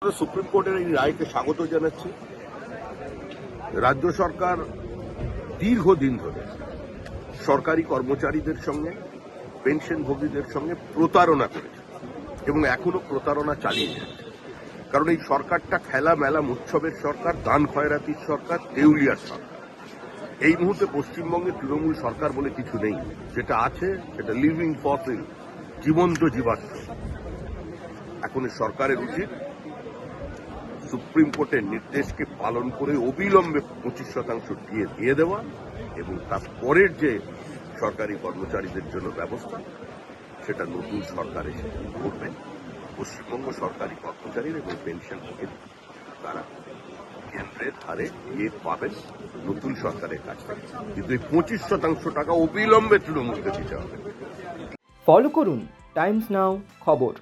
Supreme কোর্টের এই রায়কে স্বাগত জানাচ্ছি। রাজ্য সরকার দীর্ঘদিন ধরে সরকারি কর্মচারীদের সঙ্গে, পেনশনভোগীদের সঙ্গে প্রতারণা করেছে এবং এখনো প্রতারণা চালিয়ে যাচ্ছে। কারণ এই সরকারটা খেলা মেলা উৎসবের সরকার, দান খয়রাতির সরকার, দেউলিয়ার সরকার। এই মুহূর্তে পশ্চিমবঙ্গে তৃণমূল সরকার বলে কিছু নেই। যেটা আছে সেটা লিভিং ফসিল, জীবন্ত জীবাশ্ম। এখন এই সরকারের উচিত সুপ্রিম কোর্টের নির্দেশকে পালন করে অবিলম্বে 25% দিয়ে দেওয়া এবং তারপরের যে সরকারি কর্মচারীদের জন্য ব্যবস্থা সেটা নতুন সরকার এসে করবে। পশ্চিমবঙ্গ সরকারি কর্মচারীর এবং পেনশনভোগীর তারা কেন্দ্রের হারে পাবেন নতুন সরকারের কাছ থেকে, কিন্তু এই 25% টাকা অবিলম্বে তৃণমূলকে দিতে হবে। ফলো করুন টাইমস নাও খবর।